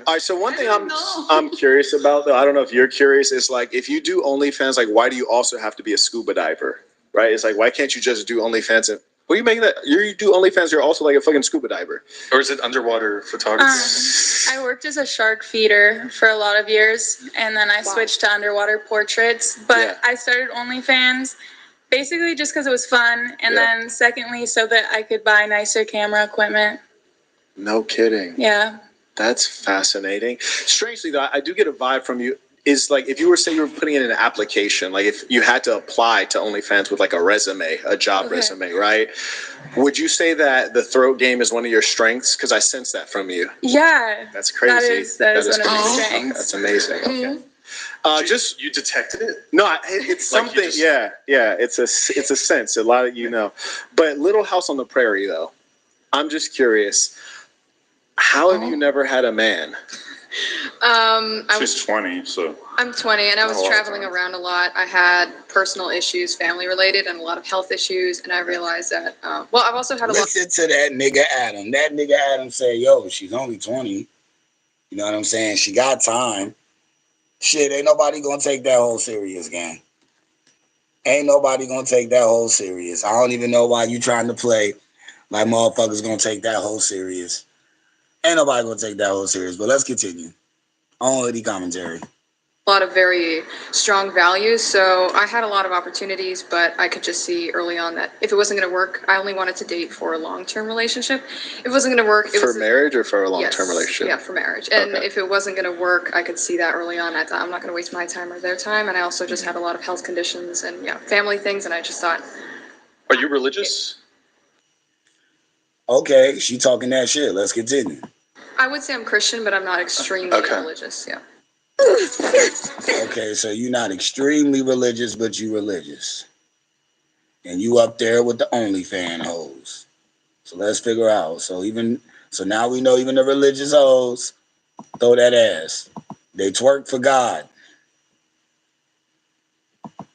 All right, so one thing I'm curious about, though, I don't know if you're curious, is like if you do OnlyFans, like why do you also have to be a scuba diver, right? It's like why can't you just do OnlyFans and what are you making that? You do OnlyFans, you're also like a fucking scuba diver. Or is it underwater photography? I worked as a shark feeder for a lot of years, and then I switched to underwater portraits. But I started OnlyFans basically just because it was fun, and then secondly so that I could buy nicer camera equipment. No kidding. Yeah. That's fascinating. Strangely, though, I do get a vibe from you. Is like if you were, say, you were putting in an application, like if you had to apply to OnlyFans with like a resume, a job resume, right? Would you say that the throat game is one of your strengths? Because I sense that from you. Yeah. That's crazy. That is one of my strengths. That's amazing. Okay. Just you detected it? No, it's like something. Yeah. It's a sense. A lot of but Little House on the Prairie, though. I'm just curious. How have you never had a man? She's 20, so. I'm 20, and I was traveling around a lot. I had personal issues, family related, and a lot of health issues, and I realized that, I've also had a lot. Listen to that nigga Adam. That nigga Adam said, yo, she's only 20. You know what I'm saying? She got time. Shit, ain't nobody gonna take that whole serious, gang. Ain't nobody gonna take that whole serious. I don't even know why you trying to play like motherfuckers gonna take that whole serious. Ain't nobody gonna take that whole serious, but let's continue. OnHoodie commentary. A lot of very strong values, so I had a lot of opportunities, but I could just see early on that if it wasn't going to work, I only wanted to date for a long-term relationship. If it wasn't going to work, for marriage or for a long-term relationship? Yeah, for marriage. And if it wasn't going to work, I could see that early on. I thought I'm not going to waste my time or their time, and I also just had a lot of health conditions and family things, and I just thought. Are you religious? Okay, she talking that shit. Let's continue. I would say I'm Christian, but I'm not extremely religious. Yeah. Okay, so you're not extremely religious, but you religious. And you up there with the OnlyFans hoes. So let's figure out. So now we know even the religious hoes throw that ass. They twerk for God.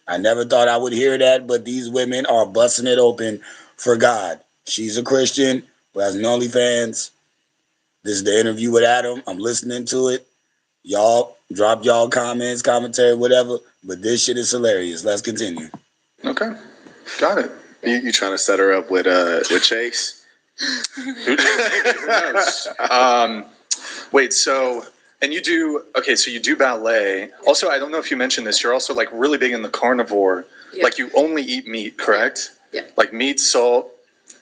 I never thought I would hear that, but these women are busting it open for God. She's a Christian who has an OnlyFans. This is the interview with Adam. I'm listening to it. Y'all drop y'all comments, commentary, whatever. But this shit is hilarious. Let's continue. Okay, got it. You trying to set her up with Chase? Who knows? Wait, so and you do so you do ballet. Also, I don't know if you mentioned this. You're also like really big in the carnivore. Yeah. Like you only eat meat, correct? Yeah. Like meat, salt,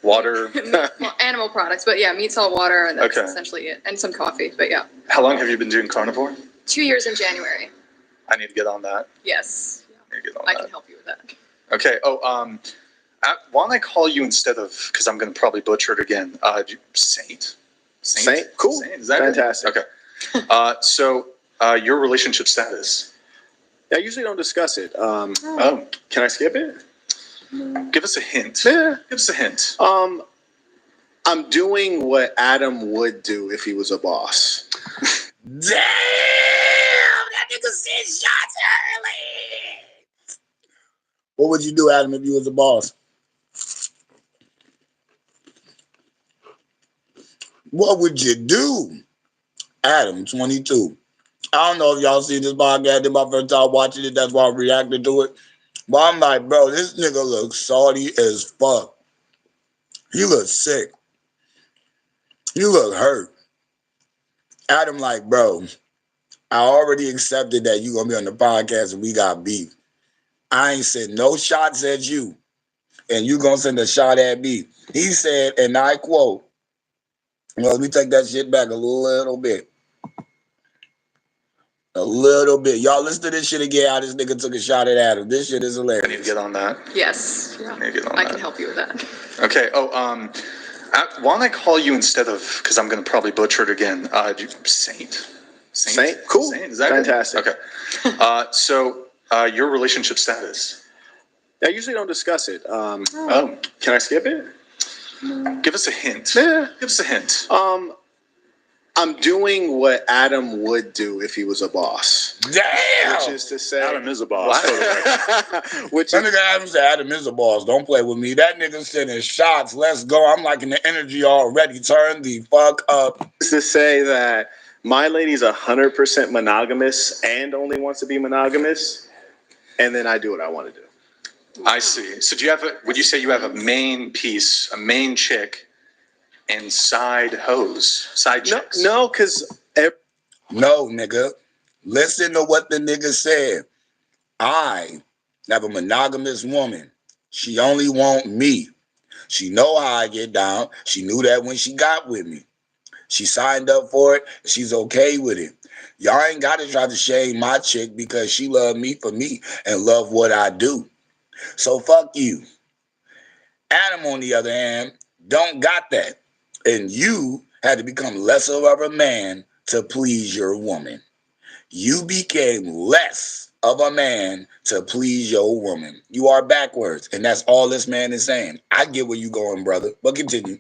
water. Well, animal products, but meat, salt, water, and that's essentially it. And some coffee, but yeah. How long have you been doing carnivore? 2 years in January. I need to get on that. Yes. I can help you with that. Okay. Why don't I call you instead of, because I'm going to probably butcher it again, Saint? Cool. Saint? Is that fantastic? Good? Okay. So your relationship status? I usually don't discuss it. Can I skip it? Give us a hint. Yeah. Give us a hint. I'm doing what Adam would do if he was a boss. Damn! That nigga said shots early! What would you do, Adam, if you was a boss? What would you do? Adam, 22. I don't know if y'all seen this podcast. This my first time watching it. That's why I'm reacting to it. But I'm like, bro, this nigga looks salty as fuck. He looks sick. You look hurt. Adam like, bro, I already accepted that you gonna be on the podcast and we got beef. I ain't sent no shots at you, and you gonna send a shot at me. He said, and I quote, let me take that shit back a little bit. A little bit. Y'all listen to this shit again, how this nigga took a shot at Adam. This shit is hilarious. I need to get on that. Yes. Yeah. I can help you with that. Okay. Why don't I call you instead of, because I'm going to probably butcher it again, Saint? Cool. Saint? Is that fantastic? Good? Okay. So your relationship status? I usually don't discuss it. Can I skip it? Give us a hint. Yeah. Give us a hint. I'm doing what Adam would do if he was a boss. Damn! Which is to say, Adam is a boss. That nigga Adam said Adam is a boss. Don't play with me. That nigga sending shots. Let's go. I'm liking the energy already. Turn the fuck up. Is to say that My lady's 100% monogamous and only wants to be monogamous, and then I do what I want to do. I see. So do you have would you say you have a main piece, a main chick, and side hoes, side chicks? No, because No, nigga. Listen to what the nigga said. I have a monogamous woman. She only want me. She know how I get down. She knew that when she got with me. She signed up for it. She's okay with it. Y'all ain't got to try to shame my chick because she love me for me and love what I do. So fuck you. Adam, on the other hand, don't got that. And you had to become lesser of a man to please your woman. You became less of a man to please your woman. You are backwards. And that's all this man is saying. I get where you going, brother. But continue.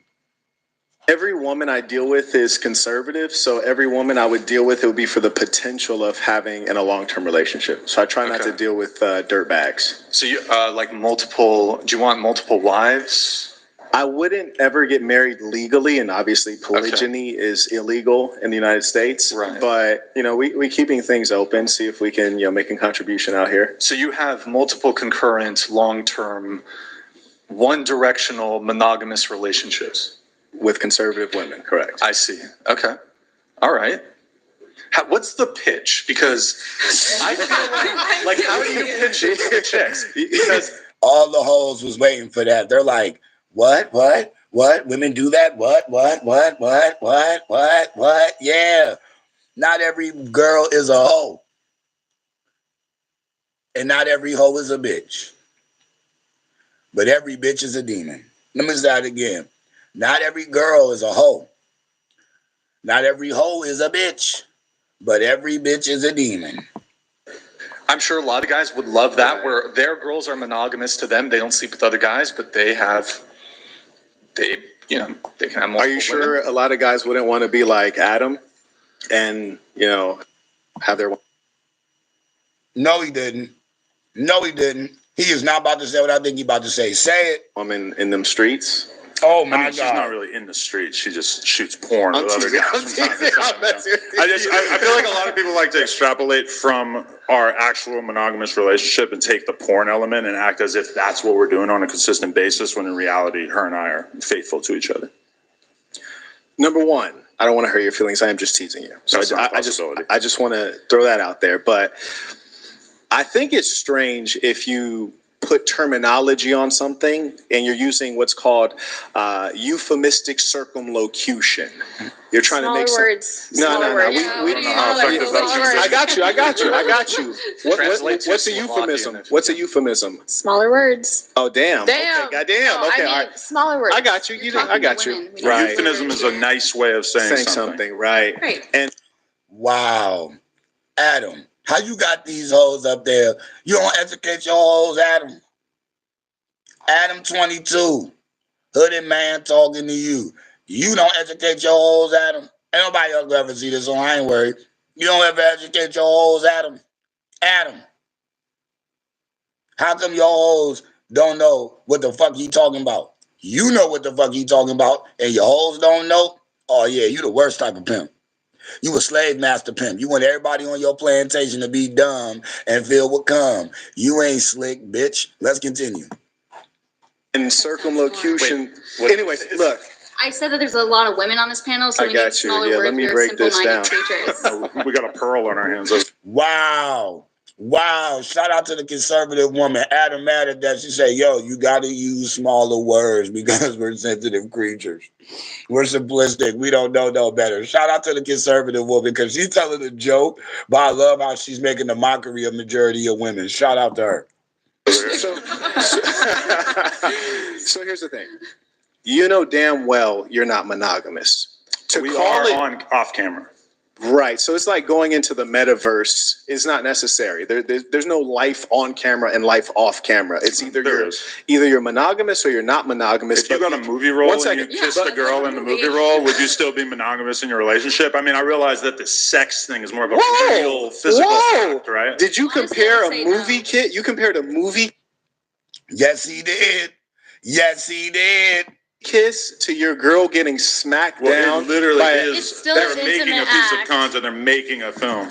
every woman I deal with is conservative. So every woman I would deal with, it would be for the potential of having in a long-term relationship. So I try not to deal with dirt bags. So you like multiple, do you want multiple wives? I wouldn't ever get married legally, and obviously polygyny is illegal in the United States. Right. But, you know, we keeping things open, see if we can, you know, make a contribution out here. So you have multiple concurrent, long-term, one-directional, monogamous relationships? With conservative women, correct. I see. Okay. All right. What's the pitch? Because I feel like how do you pitch it to the chicks? Because all the hoes was waiting for that. They're like, what? Women do that? What? Yeah. Not every girl is a hoe. And not every hoe is a bitch. But every bitch is a demon. Let me say it again. Not every girl is a hoe. Not every hoe is a bitch. But every bitch is a demon. I'm sure a lot of guys would love that, where their girls are monogamous to them. They don't sleep with other guys, but they can have multiple Are you sure women? a lot of guys wouldn't want to be like Adam and, you know, have their... No, he didn't. He is not about to say what I think he's about to say. Say it. woman in them streets? Oh my God. She's not really in the streets. She just shoots porn with other guys from time to time. I feel like a lot of people like to extrapolate from our actual monogamous relationship and take the porn element and act as if that's what we're doing on a consistent basis, when in reality, her and I are faithful to each other. Number one, I don't want to hurt your feelings. I am just teasing you. So I just want to throw that out there. But I think it's strange if you put terminology on something and you're using what's called euphemistic circumlocution. You're trying to make words. No. I got you. What's a euphemism? What's a euphemism? Smaller words. Oh, damn. Damn. Okay, goddamn. No, Okay, I mean, all right. smaller words. I got you. I got you. Right. Euphemism is a nice way of saying something. Right. Right. And wow. Adam, how you got these hoes up there? You don't educate your hoes, Adam? Adam 22, hooded man talking to you. You don't educate your hoes, Adam? Ain't nobody else will ever see this, so I ain't worried. You don't ever educate your hoes, Adam? Adam, how come your hoes don't know what the fuck he talking about? You know what the fuck he talking about, and your hoes don't know? Oh yeah, you the worst type of pimp. You a slave master pimp. You want everybody on your plantation to be dumb and filled with cum. You ain't slick, bitch. Let's continue. And circumlocution. Anyways, look. I said that there's a lot of women on this panel, so we need smaller words. Let me break this down. We got a pearl on our hands. Wow. Shout out to the conservative woman, Adam, mad at that. She said, yo, you got to use smaller words because we're sensitive creatures. We're simplistic. We don't know no better. Shout out to the conservative woman because she's telling a joke, but I love how she's making a mockery of majority of women. Shout out to her. So here's the thing. You know damn well you're not monogamous. We are on off camera. Right. So it's like going into the metaverse is not necessary. There's no life on camera and life off camera. It's either you're monogamous or you're not monogamous. If you got a movie role and you kiss the girl in the movie role, would you still be monogamous in your relationship? I mean, I realize that the sex thing is more of a real physical fact, right? Did you compare a movie kit? You compared a movie? Yes, he did. kiss to your girl getting smacked down. It literally by is. It's still They're an making a intimate piece of act. content. They're making a film.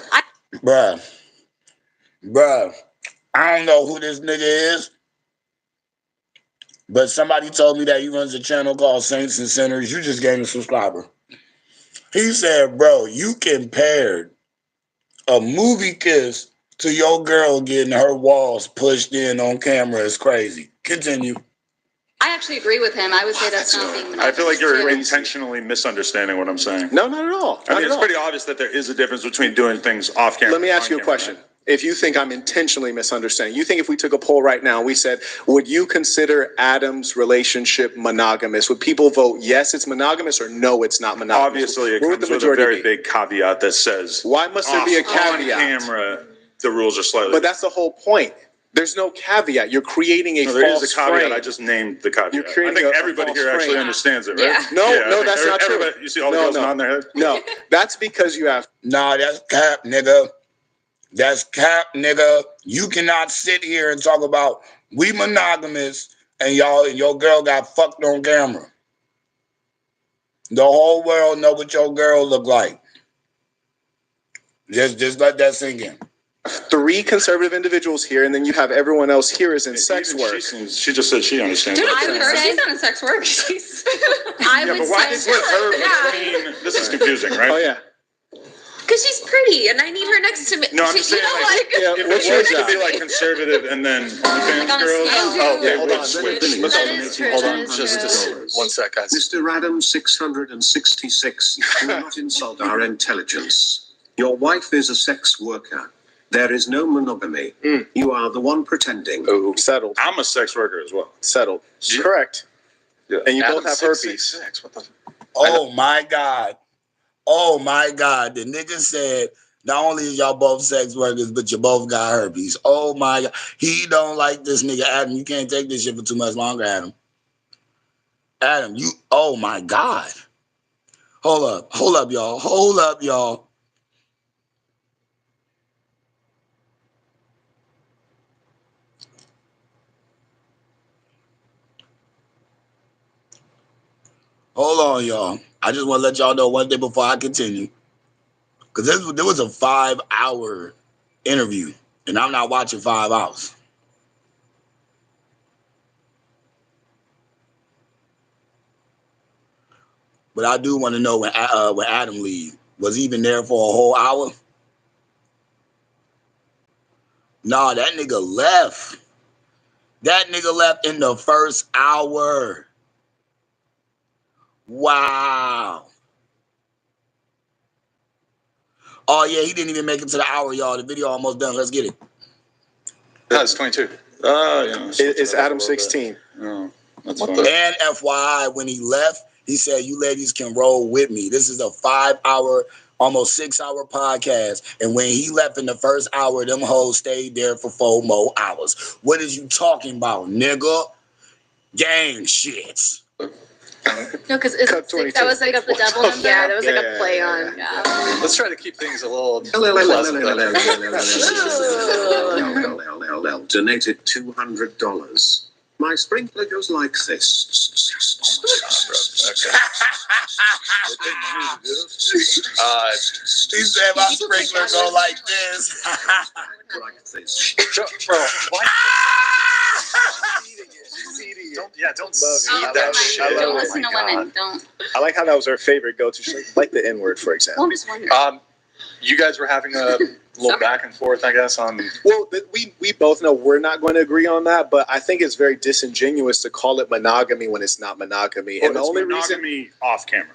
Bruh, I don't know who this nigga is, but somebody told me that he runs a channel called Saints and Sinners. You just gained a subscriber. He said, bro, you compared a movie kiss to your girl getting her walls pushed in on camera is crazy. Continue. I actually agree with him. I would say that's not being monogamous. I feel like you're too. intentionally misunderstanding what I'm saying. No, not at all. I mean, it's pretty obvious that there is a difference between doing things off camera. Let me ask you a camera, question. right? If you think I'm intentionally misunderstanding, you think if we took a poll right now, we said, would you consider Adam's relationship monogamous? Would people vote yes, it's monogamous, or no, it's not monogamous? Obviously, it Where would comes the with a majority very be? big caveat that says, Why must there be a caveat? On camera, the rules are slightly. But that's the whole point. There's no caveat. You're creating a no, false there is a caveat. frame. I just named the caveat. You're I creating think a everybody false here actually frame. understands it, right? Yeah. No, that's not true. You see all the girls nodding their head? No, that's because you have. Nah, that's cap, nigga. That's cap, nigga. You cannot sit here and talk about we monogamous and your girl got fucked on camera. The whole world know what your girl look like. Just let that sink in. 3 conservative individuals here, and then you have everyone else here is in sex Even work. she just said she understands. Dude, what I I'm would saying. say she's not in sex work. I Yeah, would but why say did you put her between? This is confusing, right? Oh yeah. Because she's pretty and I need her next to me. No, I'm just saying, like, Yeah, if what's it your was to job? be like conservative and then OnlyFans Like on a girls, scale. they hold would on. switch. That is true. Hold That on, is just true. one sec, guys. Mr. Adam 666, do not insult our intelligence. Your wife is a sex worker. There is no monogamy. You are the one pretending. Oh, settled. I'm a sex worker as well. Settled. Yeah. Correct. Yeah. And you Adam both have herpes. 666, what the? Oh my God. Oh my God. The nigga said not only is y'all both sex workers, but you both got herpes. Oh my God. He don't like this nigga. Adam, you can't take this shit for too much longer, Adam. Adam, you, oh my God. Hold up, y'all. Hold up, y'all. Hold on, y'all. I just want to let y'all know one thing before I continue. Because there was a 5-hour interview, and I'm not watching 5 hours. But I do want to know when Adam leave. Was he even there for a whole hour? Nah, that nigga left. That nigga left in the first hour. Wow. Oh, yeah, he didn't even make it to the hour, y'all. The video almost done. Let's get it. No, it's 22. Yeah. It's Adam 16. Oh, that's What fine. the- And FYI, when he left, he said, you ladies can roll with me. This is a 5-hour, almost 6-hour podcast. And when he left in the first hour, them hoes stayed there for 4 more hours. What is you talking about, nigga? Gang shit. No, because Cut 22. that was like the double number. Yeah, that was like Yeah, a play on. Yeah. Let's try to keep things a little Donated $200. My sprinkler goes like this. He said my sprinkler go like this. Like this. Bro, why? Don't see love that it. shit. I love Don't it. listen to women. Don't. I like how that was her favorite go-to. She like the N-word, for example. I'm just wondering. You guys were having a little back and forth, I guess, on. Well, we both know we're not going to agree on that, but I think it's very disingenuous to call it monogamy when it's not monogamy. And the only reason monogamy off camera.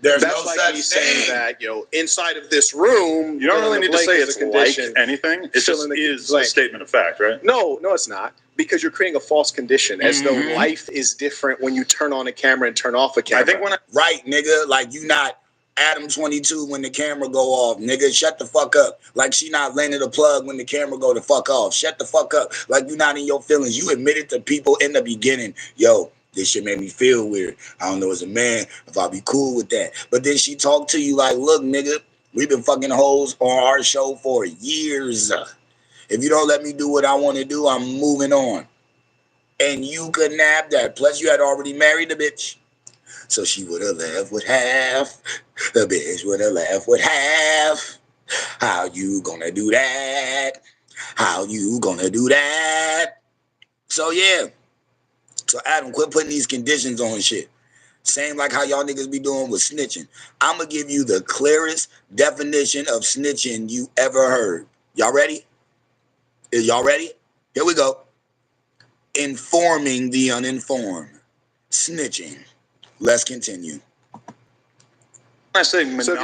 There's that's no like such me saying thing. that, inside of this room, You don't really need to say blank it's is a condition. like anything. It Fill just in the is blank. a statement of fact, right? No, it's not. Because you're creating a false condition, as though Mhm. life is different when you turn on a camera and turn off a camera. I think when I Right, nigga. Like you not Adam 22 when the camera go off. Nigga, shut the fuck up. Like she not landing the plug when the camera go the fuck off. Shut the fuck up. Like you not in your feelings. You admitted to people in the beginning, yo, this shit made me feel weird. I don't know as a man if I'll be cool with that. But then she talked to you like, look, nigga, we've been fucking hoes on our show for years. If you don't let me do what I want to do, I'm moving on. And you couldn't have that. Plus, you had already married the bitch. So she would have left with half. The bitch would have left with half. How you gonna do that? How you gonna do that? So, yeah. So, Adam, quit putting these conditions on shit. Same like how y'all niggas be doing with snitching. I'm going to give you the clearest definition of snitching you ever heard. Y'all ready? Y'all ready? Here we go. Informing the uninformed. Snitching. Let's continue. I say monogamy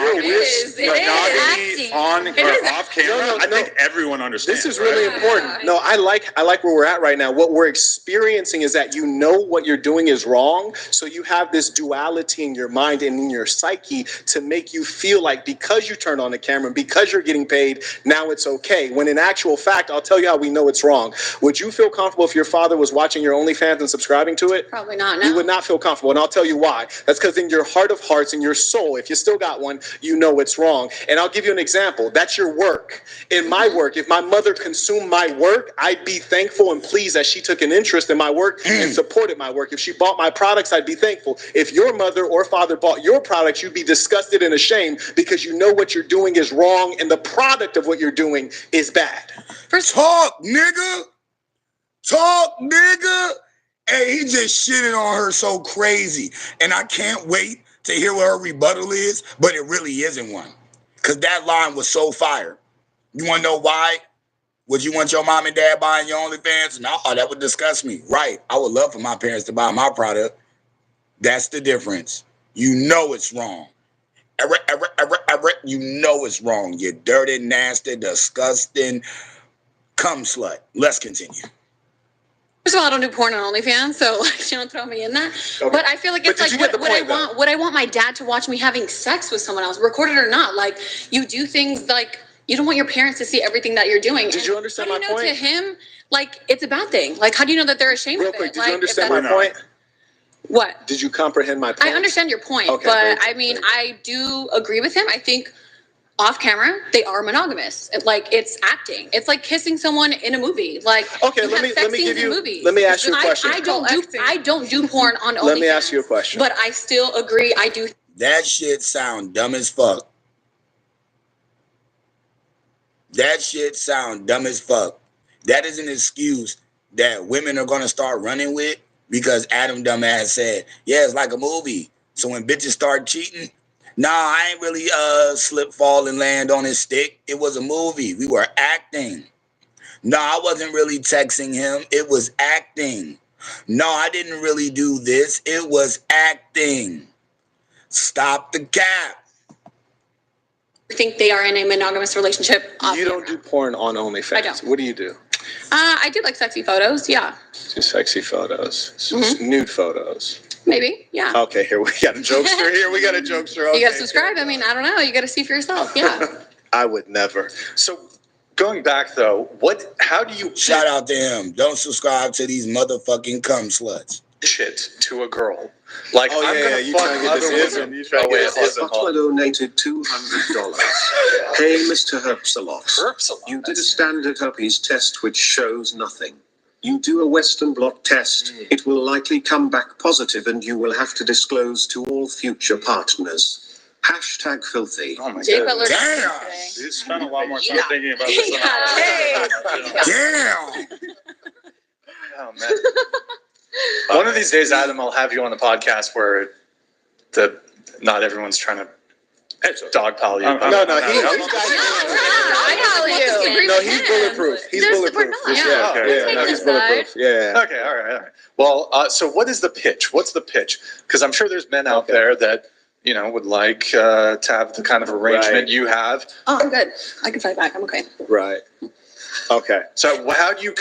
on or off camera. I think everyone understands. This is really important. No, I like where we're at right now. What we're experiencing is that you know what you're doing is wrong, so you have this duality in your mind and in your psyche to make you feel like because you turned on the camera, because you're getting paid, now it's okay. When in actual fact, I'll tell you how we know it's wrong. Would you feel comfortable if your father was watching your OnlyFans and subscribing to it? Probably not. No. You would not feel comfortable, and I'll tell you why. That's because in your heart of hearts, in your soul, if you still got one, you know it's wrong. And I'll give you an example. That's your work. In my work, if my mother consumed my work, I'd be thankful and pleased that she took an interest in my work and supported my work. If she bought my products, I'd be thankful. If your mother or father bought your products, you'd be disgusted and ashamed because you know what you're doing is wrong and the product of what you're doing is bad. Talk, nigga. Talk, nigga. Hey, he just shitted on her so crazy. And I can't wait to hear what her rebuttal is, but it really isn't one. Because that line was so fire. You want to know why? Would you want your mom and dad buying your OnlyFans? No, that would disgust me. Right. I would love for my parents to buy my product. That's the difference. You know it's wrong. You know it's wrong. You dirty, nasty, disgusting cum slut. Let's continue. First of all, I don't do porn on OnlyFans, so like, don't throw me in that. Okay. But I feel like it's like what I want my dad to watch me having sex with someone else, recorded or not. Like, you do things like you don't want your parents to see everything that you're doing. Did you understand my point? To him, like, it's a bad thing. Like, how do you know that they're ashamed of it? Did you understand my point? What? Did you comprehend my point? I understand your point, but I mean, I do agree with him. I think off camera, they are monogamous. Like, it's acting. It's like kissing someone in a movie. Like, okay, let me ask you a question. I don't do porn on OnlyFans. Let me ask you a question. But I still agree. I do. That shit sound dumb as fuck. That shit sound dumb as fuck. That is an excuse that women are gonna start running with because Adam dumbass said, yeah, it's like a movie. So when bitches start cheating, nah, I ain't really slip, fall, and land on his stick. It was a movie. We were acting. No, I wasn't really texting him. It was acting. No, I didn't really do this. It was acting. Stop the cap. I think they are in a monogamous relationship. You don't do porn on OnlyFans. I don't. What do you do? I do like sexy photos, yeah. Do sexy photos. Nude photos. Maybe, yeah. Okay, here we got a jokester here. We got a jokester. Okay. You gotta subscribe. I mean, I don't know. You gotta see for yourself. Yeah. I would never. So going back though, how do you shout out to him? Don't subscribe to these motherfucking cum sluts. Shit to a girl. Like, I'm gonna fuck other women. Butler donated $200. Hey, Mr. Herpsalot. You did a standard herpes test which shows nothing. You do a Western blot test, it will likely come back positive and you will have to disclose to all future partners. Hashtag filthy. Oh my God. Damn. You spent a lot more time thinking about this. Damn. Oh, man. One of these days, Adam, I'll have you on the podcast where not everyone's trying to dogpile you. He's bulletproof. He's bulletproof. He's bulletproof. Yeah. Okay, all right. Well, so what is the pitch? What's the pitch? Because I'm sure there's men out there that, would like to have the kind of arrangement you have. Oh, I'm good. I can fight back. I'm okay. Right. Okay. So how do you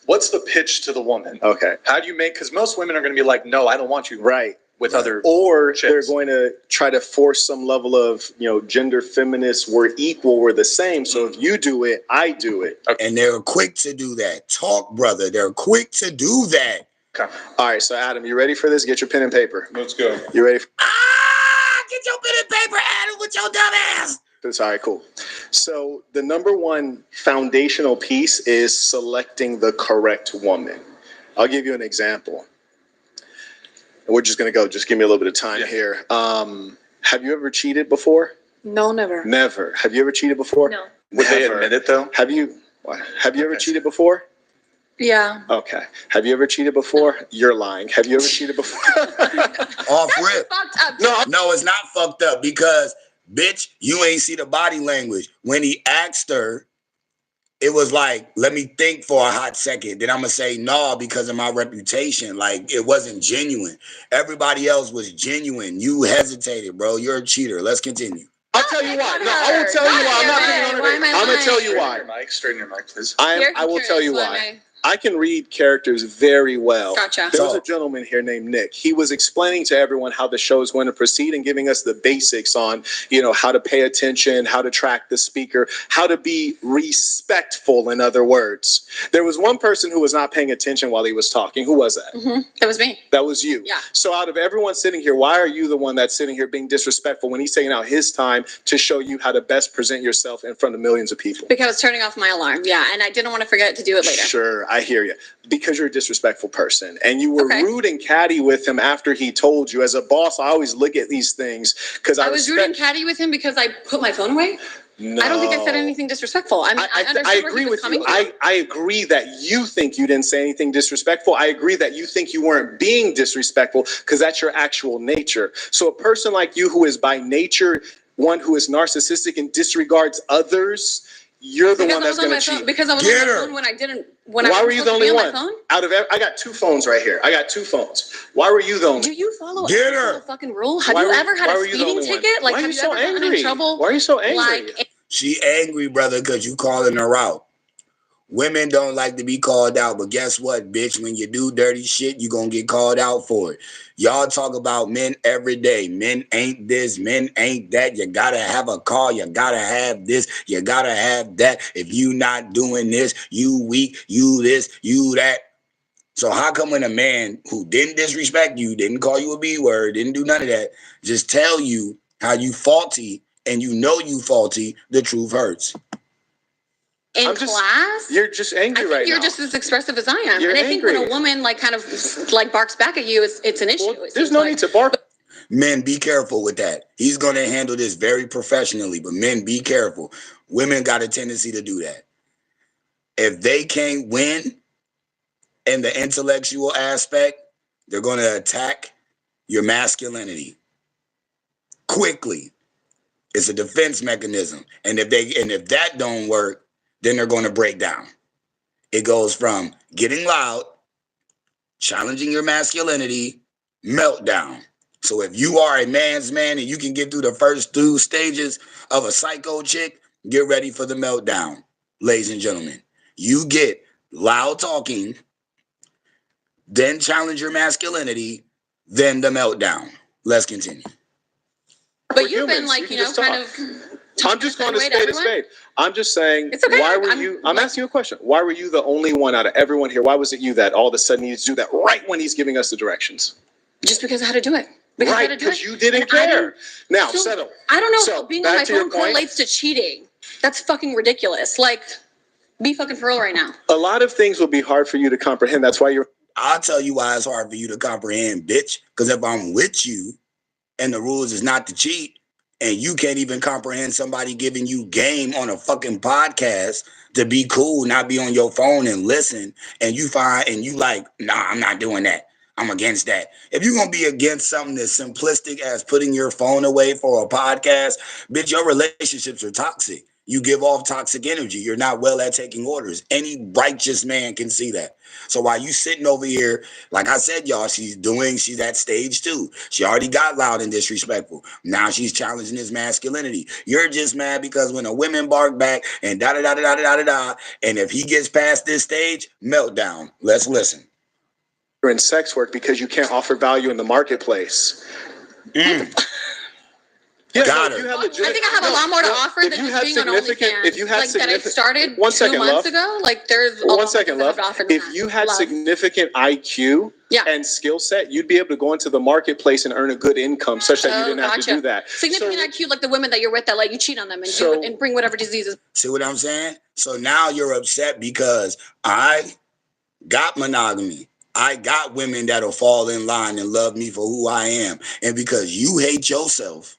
what's the pitch to the woman? Okay. How do you because most women are going to be like, no, I don't want you. Right. With other or chicks. They're going to try to force some level of, gender feminist, we're equal, we're the same. So if you do it, I do it. Okay. And they're quick to do that. Talk, brother. They're quick to do that. Okay. All right. So Adam, you ready for this? Get your pen and paper. Let's go. You ready? Get your pen and paper, Adam, with your dumb ass. That's all right, cool. So the number one foundational piece is selecting the correct woman. I'll give you an example. We're just gonna go. Just give me a little bit of time here. Have you ever cheated before? No, never. Never. Have you ever cheated before? No. Would they admit it though? Have you ever cheated before? Yeah. Okay. Have you ever cheated before? You're lying. Have you ever cheated before? Off rip. Fucked up. No, it's not fucked up because, bitch, you ain't see the body language. When he asked her, it was like, let me think for a hot second. Then I'm going to say no because of my reputation. Like, it wasn't genuine. Everybody else was genuine. You hesitated, bro. You're a cheater. Let's continue. I'll tell you why. No, I will tell you why. I'm not being on it. I'm going to tell you why. Straighten your mic, please. I will tell you why. I can read characters very well. Gotcha. There was a gentleman here named Nick. He was explaining to everyone how the show is going to proceed and giving us the basics on, how to pay attention, how to track the speaker, how to be respectful, in other words. There was one person who was not paying attention while he was talking. Who was that? Mm-hmm. That was me. That was you. Yeah. So out of everyone sitting here, why are you the one that's sitting here being disrespectful when he's taking out his time to show you how to best present yourself in front of millions of people? Because I was turning off my alarm. Yeah, and I didn't want to forget to do it later. Sure, I hear you. Because you're a disrespectful person and you were rude and catty with him after he told you. As a boss, I always look at these things because I was rude and catty with him because I put my phone away. No. I don't think I said anything disrespectful. I mean, I agree with you. I agree that you think you didn't say anything disrespectful. I agree that you think you weren't being disrespectful because that's your actual nature. So a person like you who is by nature one who is narcissistic and disregards others, you're the one that's going to cheat. Because I was on my phone when I didn't. Why were you the only one? I got two phones right here. I got two phones. Why were you the only? Do you follow every fucking rule? Have you ever had a speeding ticket? Like, have you ever gotten in trouble? Why are you so angry? She angry, brother, because you calling her out. Women don't like to be called out, but guess what, bitch? When you do dirty shit, you gonna get called out for it. Y'all talk about men every day. Men ain't this, men ain't that. You gotta have a car, you gotta have this, you gotta have that. If you not doing this, you weak, you this, you that. So how come when a man who didn't disrespect you, didn't call you a B word, didn't do none of that, just tell you how you faulty and you know you faulty, the truth hurts? In class, you're just angry right now. You're just as expressive as I am. You're and I angry. think when a woman kind of barks back at you, it's an issue. Well, there's no need to bark. Men, be careful with that. He's going to handle this very professionally, but men, be careful. Women got a tendency to do that. If they can't win in the intellectual aspect, they're going to attack your masculinity quickly. It's a defense mechanism. And if that don't work, then they're going to break down. It goes from getting loud, challenging your masculinity, meltdown. So if you are a man's man and you can get through the first two stages of a psycho chick, get ready for the meltdown, ladies and gentlemen. You get loud talking, then challenge your masculinity, then the meltdown. Let's continue. But you've been like, kind of... I'm just going to spade a spade. I'm just saying, why were you, I'm asking you a question. Why were you the only one out of everyone here? Why was it you that all of a sudden needs to do that right when he's giving us the directions? Just because I had to do it. Right, because you didn't care. Now, settle. I don't know how being on my phone correlates to cheating. That's fucking ridiculous. Like, be fucking for real right now. A lot of things will be hard for you to comprehend. That's why I'll tell you why it's hard for you to comprehend, bitch. Because if I'm with you and the rules is not to cheat, and you can't even comprehend somebody giving you game on a fucking podcast to be cool, not be on your phone and listen, and you like, nah, I'm not doing that. I'm against that. If you're going to be against something as simplistic as putting your phone away for a podcast, bitch, your relationships are toxic. You give off toxic energy. You're not well at taking orders. Any righteous man can see that. So while you sitting over here, like I said, y'all, she's at stage 2. She already got loud and disrespectful. Now she's challenging his masculinity. You're just mad because when a woman bark back and da-da-da-da-da-da-da-da, and if he gets past this stage, meltdown. Let's listen. You're in sex work because you can't offer value in the marketplace. Yeah, I think I have a lot more to offer than just being on OnlyFans. If you had that I started 2 months ago, like there's a lot more to offer than that. If you had significant IQ and skill set, you'd be able to go into the marketplace and earn a good income such that you didn't have to do that. Significant IQ, like the women that you're with that let you cheat on them and bring whatever diseases. See what I'm saying? So now you're upset because I got monogamy. I got women that'll fall in line and love me for who I am. And because you hate yourself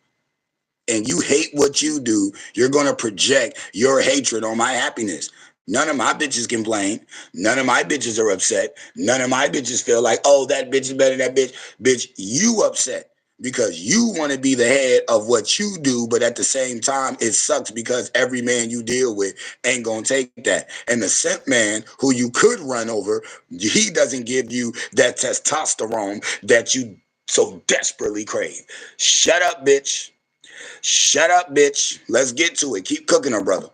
and you hate what you do, you're going to project your hatred on my happiness. None of my bitches complain. None of my bitches are upset. None of my bitches feel like, oh, that bitch is better than that bitch. Bitch, you upset because you want to be the head of what you do, but at the same time, it sucks because every man you deal with ain't going to take that. And the simp man who you could run over, he doesn't give you that testosterone that you so desperately crave. Shut up, bitch. Shut up, bitch. Let's get to it. Keep cooking her, brother.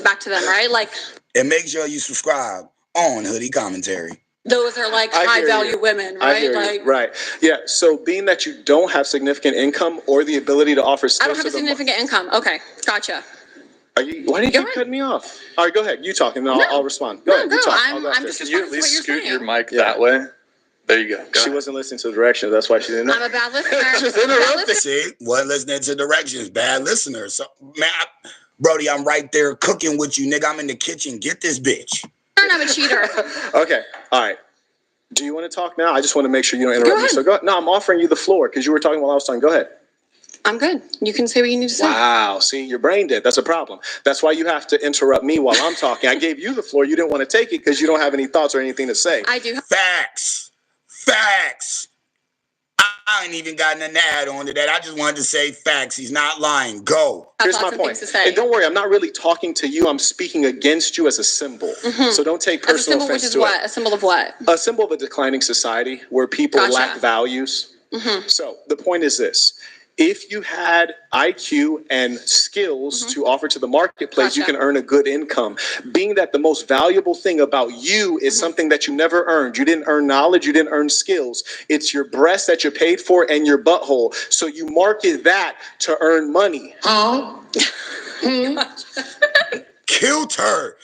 Back to them, right? Like, and make sure you subscribe on Hoodie Commentary. Those are like high value women, right? Like, right. Yeah. So being that you don't have significant income or the ability to offer skills, I don't have a significant income. Okay, gotcha. Why do you keep cutting me off? All right, go ahead. You talk, and I'll respond. Go ahead. You talk. I'm just. Can you at least scoot your mic that way? There you go. She wasn't listening to the directions. That's why she didn't know. I'm a bad listener. Just interrupted. See, wasn't listening to directions. Bad listener. So, man, Brody, I'm right there cooking with you, nigga. I'm in the kitchen. Get this bitch. I'm a cheater. Okay. All right. Do you want to talk now? I just want to make sure you don't interrupt me. So go. No, I'm offering you the floor because you were talking while I was talking. Go ahead. I'm good. You can say what you need to say. Wow. See, your brain dead. That's a problem. That's why you have to interrupt me while I'm talking. I gave you the floor. You didn't want to take it because you don't have any thoughts or anything to say. I do. Facts. Facts. I ain't even got nothing to add on to that. I just wanted to say facts. He's not lying. Go. Here's my point. And don't worry, I'm not really talking to you. I'm speaking against you as a symbol. Mm-hmm. So don't take personal offense to it. A symbol of what? A symbol of a declining society where people lack values. Mm-hmm. So the point is this. If you had IQ and skills to offer to the marketplace, you can earn a good income. Being that the most valuable thing about you is something that you never earned. You didn't earn knowledge. You didn't earn skills. It's your breast that you paid for and your butthole. So you market that to earn money. Killed her.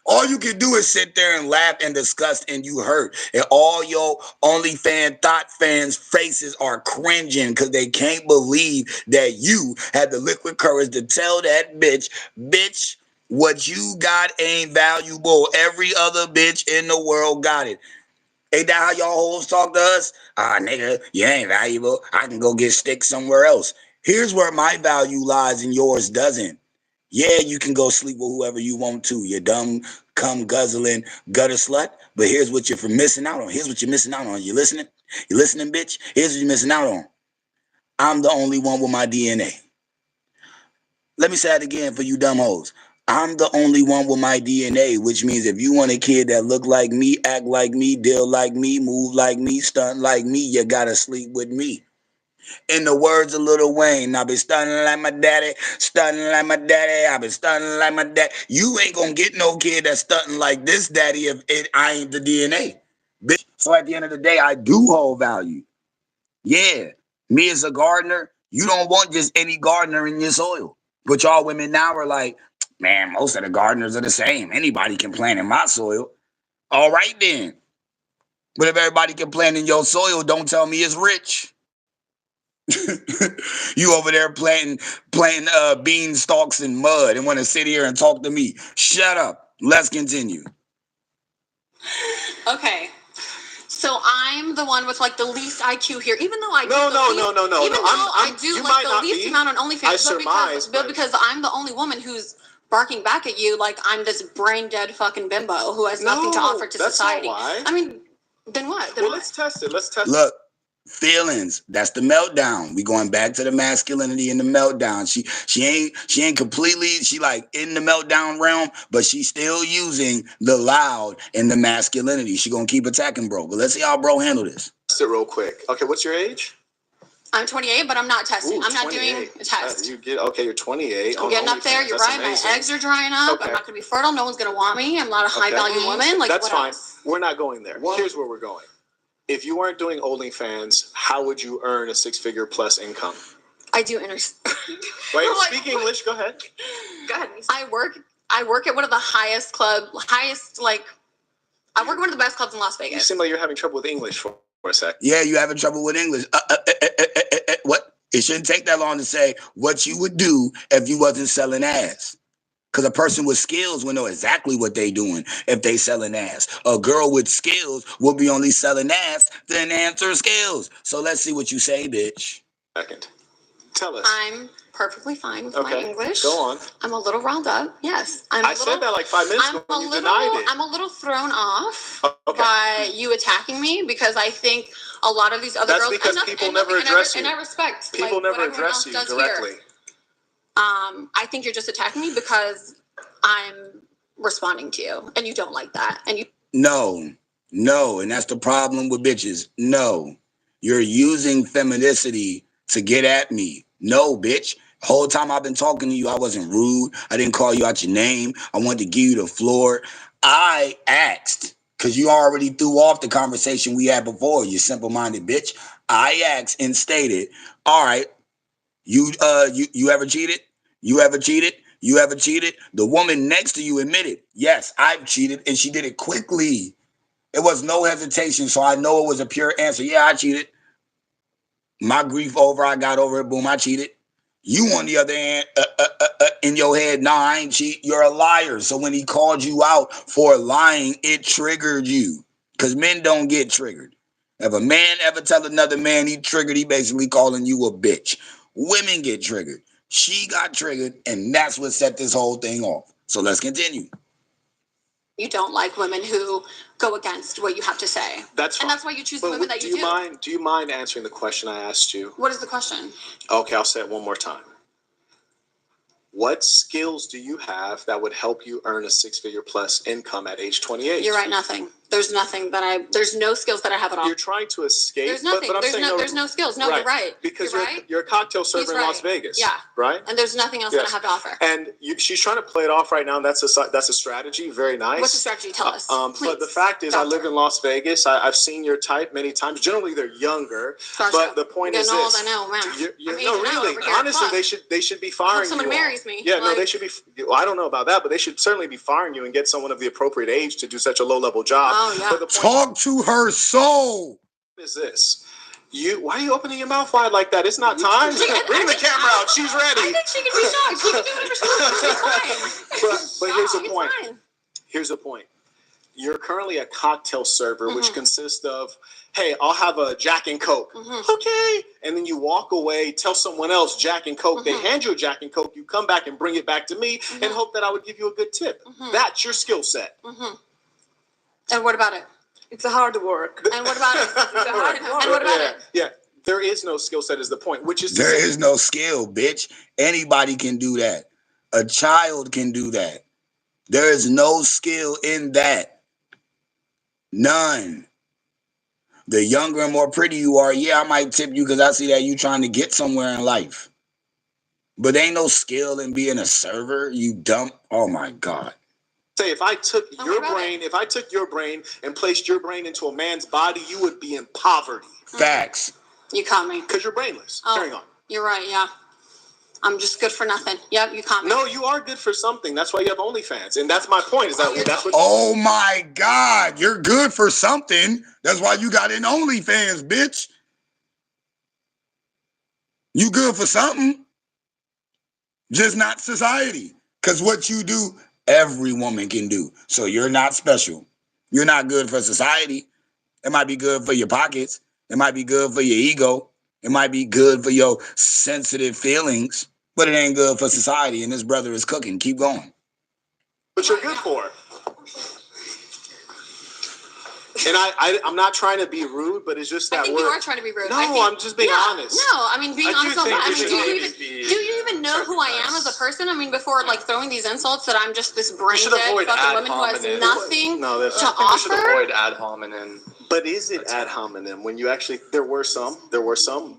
All you can do is sit there and laugh and discuss, and you hurt. And all your OnlyFans thought fans' faces are cringing because they can't believe that you had the liquid courage to tell that bitch, what you got ain't valuable. Every other bitch in the world got it. Ain't that how y'all hoes talk to us? Nigga, you ain't valuable. I can go get sticks somewhere else. Here's where my value lies and yours doesn't. Yeah, you can go sleep with whoever you want to. You dumb, cum guzzling gutter slut. But here's what you're missing out on. Here's what you're missing out on. You listening? You listening, bitch? Here's what you're missing out on. I'm the only one with my DNA. Let me say that again for you dumb hoes. I'm the only one with my DNA, which means if you want a kid that look like me, act like me, deal like me, move like me, stunt like me, you gotta sleep with me. In the words of Lil Wayne, I been stunning like my daddy, stunning like my daddy, I been stunning like my dad. You ain't gonna get no kid that's stunting like this daddy if I ain't the DNA. Bitch. So at the end of the day, I do hold value. Yeah, me as a gardener, you don't want just any gardener in your soil. But y'all women now are like, man, most of the gardeners are the same. Anybody can plant in my soil. All right then. But if everybody can plant in your soil, don't tell me it's rich. You over there planting bean stalks in mud and want to sit here and talk to me. Shut up. Let's continue. Okay. So I'm the one with like the least IQ here, even though I do no. Even though I do like the least amount on OnlyFans, because I'm the only woman who's barking back at you like I'm this brain dead fucking bimbo who has nothing to offer to society. Not why. I mean, then what? Let's test it. Look. Feelings. That's the meltdown. We going back to the masculinity and the meltdown. She ain't completely, she like in the meltdown realm, but she's still using the loud and the masculinity. She gonna keep attacking bro. But let's see how bro handle this. Test it real quick. Okay, what's your age? I'm 28, but I'm not testing. I'm not doing a test. You're 28. I'm getting up there. You're right. Amazing. My eggs are drying up. Okay. I'm not gonna be fertile. No one's gonna want me. I'm not a high value woman. Like that's what fine. Else? We're not going there. What? Here's where we're going. If you weren't doing OnlyFans, how would you earn a 6-figure plus income? I do Wait, speak English. Go ahead. Go ahead. I work at one of the I work at one of the best clubs in Las Vegas. You seem like you're having trouble with English for a sec. Yeah, you having trouble with English. What? It shouldn't take that long to say what you would do if you wasn't selling ass. Because a person with skills will know exactly what they doing if they selling ass. A girl with skills will be only selling ass to enhance her skills. So let's see what you say, bitch. Second. Tell us. I'm perfectly fine with my English. Go on. I'm a little riled up. Yes. I said that like 5 minutes ago. You denied it. I'm a little thrown off by you attacking me because I think a lot of these other girls. That's because people never address you. And I respect. People never address you directly. I think you're just attacking me because I'm responding to you, and you don't like that. And you. No, and that's the problem with bitches. No, you're using femininity to get at me. No, bitch. The whole time I've been talking to you, I wasn't rude. I didn't call you out your name. I wanted to give you the floor. I asked, because you already threw off the conversation we had before, you simple-minded bitch. I asked and stated, all right, you ever cheated? You ever cheated? You ever cheated? The woman next to you admitted, yes, I've cheated, and she did it quickly. It was no hesitation, so I know it was a pure answer. Yeah, I cheated. My grief over, I got over it. Boom, I cheated. You, on the other hand, in your head, nah, I ain't cheat. You're a liar. So when he called you out for lying, it triggered you. Because men don't get triggered. If a man ever tell another man he triggered, he basically calling you a bitch. Women get triggered. She got triggered, and that's what set this whole thing off. So let's continue. You don't like women who go against what you have to say. That's fine. And that's why you choose the women that you do. Do you mind answering the question I asked you? What is the question? Okay, I'll say it one more time. What skills do you have that would help you earn a 6-figure plus income at age 28? You're right, nothing. There's nothing that there's no skills that I have at all. You're trying to escape. There's nothing. But there's no skills. No, right. You're right. Because you're you're a cocktail server in Las Vegas. Yeah. Right? And there's nothing else that I have to offer. And she's trying to play it off right now. And that's a strategy. Very nice. What's the strategy? Tell us. Please. But the fact is, I live in Las Vegas. I've seen your type many times. Generally, they're younger. But the point is this. I know, man. No, really. Honestly, they should be firing you. Someone marries me. Yeah, no, they should be. Well, I don't know about that, but they should certainly be firing you and get someone of the appropriate age to do such a low-level job. Oh, yeah. But the Talk to her soul. Is this? Why are you opening your mouth wide like that? It's not time. Bring the camera out. She's ready. I think she can be shocked. She can do whatever she wants. But here's the point. Here's the point. You're currently a cocktail server, which consists of, hey, I'll have a Jack and Coke. Okay. And then you walk away, tell someone else Jack and Coke. They hand you a Jack and Coke. You come back and bring it back to me and hope that I would give you a good tip. That's your skill set. And what about it? It's a hard work. And what about it? It's a hard work. And what about it? Yeah. There is no skill set is the point, which is there is no skill, bitch. Anybody can do that. A child can do that. There is no skill in that. None. The younger and more pretty you are, yeah, I might tip you because I see that you trying to get somewhere in life. But ain't no skill in being a server, you dumb. Oh my God. Say if I took your brain and placed your brain into a man's body, you would be in poverty. Facts. You caught me. Because you're brainless. Carry on. You're right, yeah. I'm just good for nothing. Yep, you caught me. No, you are good for something. That's why you have OnlyFans. And that's my point. That's what oh my God, you're good for something. That's why you got in OnlyFans, bitch. You good for something. Just not society. Because what you do, every woman can do. So you're not special. You're not good for society. It might be good for your pockets. It might be good for your ego. It might be good for your sensitive feelings. But it ain't good for society. And this brother is cooking. Keep going. But you're good for it. And I'm not trying to be rude, but it's just that I think you are trying to be rude. No, I'm just being honest. No, I mean being honest. Do you even know who I am as a person? I mean, before like throwing these insults that I'm just this brain dead fucking woman who has nothing to offer. You should avoid ad hominem. But is it ad hominem when you actually? There were some,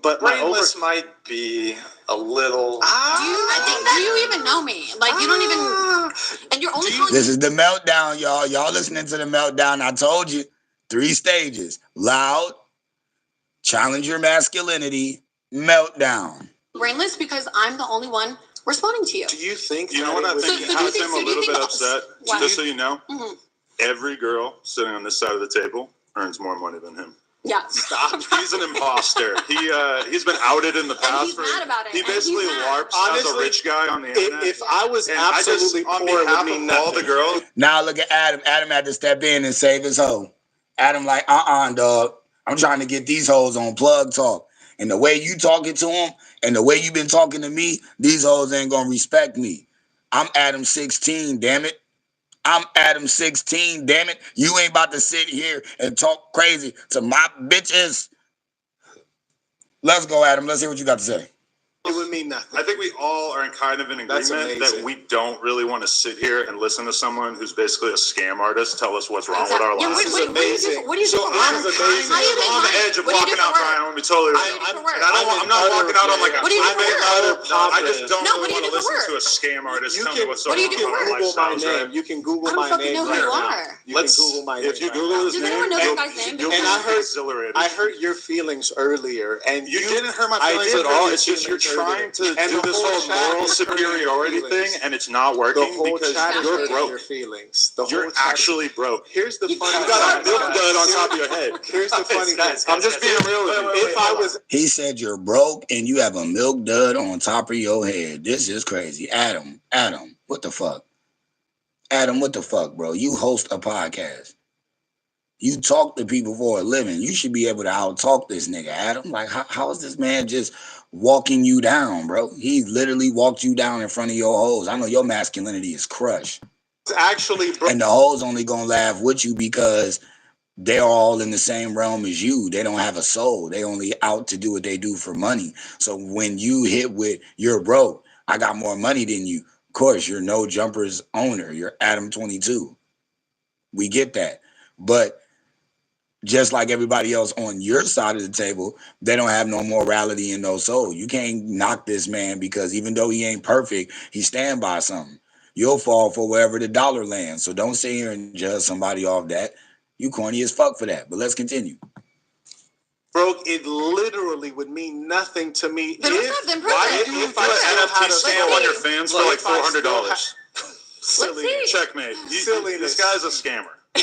but brainless might be a little. Do you even know me? Like you don't even. And you're only. This is the meltdown, y'all. Y'all listening to the meltdown? I told you. 3 stages: loud, challenge your masculinity, meltdown. Brainless because I'm the only one responding to you. Do you think? You know what I think has him a little bit upset? Just so you know, every girl sitting on this side of the table earns more money than him. Yeah. Stop. He's an imposter. He's been outed in the past. And he's mad about it. He basically LARPs as a rich guy on the internet. If I was absolutely poor, it would mean nothing. All the girls. Now look at Adam. Adam had to step in and save his hoe. Adam like, dog. I'm trying to get these hoes on Plug Talk. And the way you talking to them and the way you been talking to me, these hoes ain't gonna respect me. I'm Adam 16, damn it. I'm Adam 16, damn it. You ain't about to sit here and talk crazy to my bitches. Let's go, Adam. Let's hear what you got to say. It would mean nothing. I think we all are kind of in agreement that we don't really want to sit here and listen to someone who's basically a scam artist tell us what's wrong with our lives. What do you do for work? I'm on the edge of walking out, Brian. I'm gonna be totally I'm not walking out on like a I just don't really want to listen to a scam artist tell me what's wrong with our lifestyles. You can Google my name right now. Let's Google my name. If you Google his name, I hurt your feelings earlier, and you didn't hurt my feelings at all. It's just you're trying to do this whole moral superiority thing, and it's not working because you're broke. Your feelings. You're actually broke. Here's the funny. You got a milk dud on top of your head. Here's the funny thing. I'm just being real with you. If I was, he said you're broke and you have a milk dud on top of your head. This is crazy, Adam. What the fuck? Adam, what the fuck, bro? You host a podcast. You talk to people for a living. You should be able to out-talk this nigga, Adam. Like, how is this man just walking you down, bro? He literally walked you down in front of your hoes. I know your masculinity is crushed. It's actually, bro. And the hoes only gonna laugh with you because they're all in the same realm as you. They don't have a soul. They only out to do what they do for money. So when you hit with, you're broke, I got more money than you. Of course, you're No Jumper's owner. You're Adam 22. We get that. But just like everybody else on your side of the table, they don't have no morality and no soul. You can't knock this man because even though he ain't perfect, he stand by something. You'll fall for wherever the dollar lands. So don't sit here and judge somebody off that. You corny as fuck for that. But let's continue. Broke, it literally would mean nothing to me. Then why did you do an NFT scam on your fans for like $400? Silly. Checkmate. Silly. This guy's a scammer. I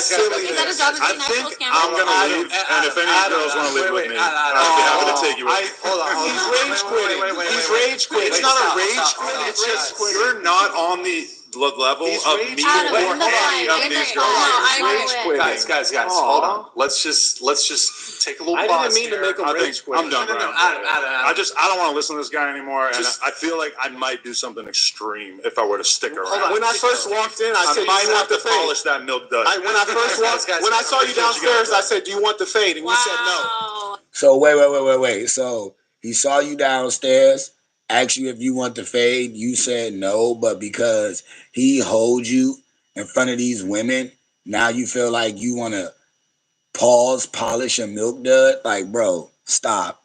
think I'm gonna leave, and if any girls want to live with me, I'll be happy to take you with me. Hold on. He's rage quitting. He's rage quitting. It's not a rage quit. It's just you're not on the level of me or any of these girls. Guys, hold on. Let's just take a little pause. I didn't mean to make a rage quit. I'm done, Brian. I don't want to listen to this guy anymore, and I feel like I might do something extreme if I were to stick around. When I first walked in, I said, "Do you want to polish that milk dud?" When I saw you downstairs, I said, "Do you want the fade?" And you said no. So wait. So he saw you downstairs, asked you if you want the fade. You said no, but because he holds you in front of these women, now you feel like you want to polish a milk dud. Like, bro, stop.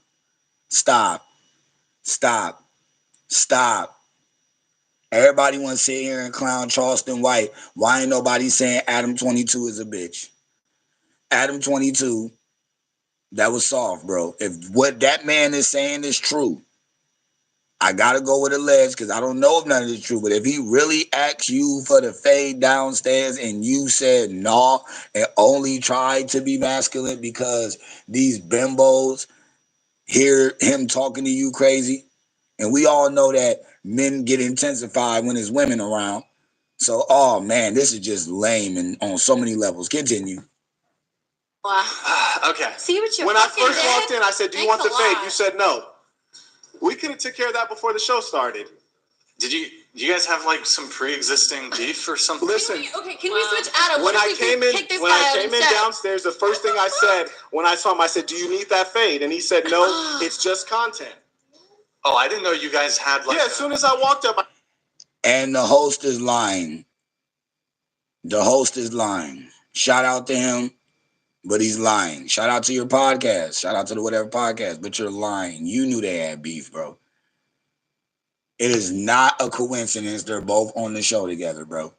Everybody want to sit here and clown Charleston White. Why ain't nobody saying Adam 22 is a bitch? Adam 22, that was soft, bro. If what that man is saying is true, I gotta go with a ledge because I don't know if none of this is true. But if he really asked you for the fade downstairs and you said no and only tried to be masculine because these bimbos hear him talking to you crazy, and we all know that men get intensified when there's women around. So, oh man, this is just lame and on so many levels. Continue. Wow. Okay. See what you When I first walked in, I said, "Do you want the fade?" You said no. We could have took care of that before the show started. Do you guys have like some pre-existing beef or something? Listen. Can we switch Adam? When I came in downstairs, the first thing I said when I saw him, I said, "Do you need that fade?" And he said, "No, it's just content." Oh, I didn't know you guys had like. Yeah, as soon as I walked up. And the host is lying. Shout out to him, but he's lying. Shout out to your podcast. Shout out to the whatever podcast, but you're lying. You knew they had beef, bro. It is not a coincidence they're both on the show together, bro.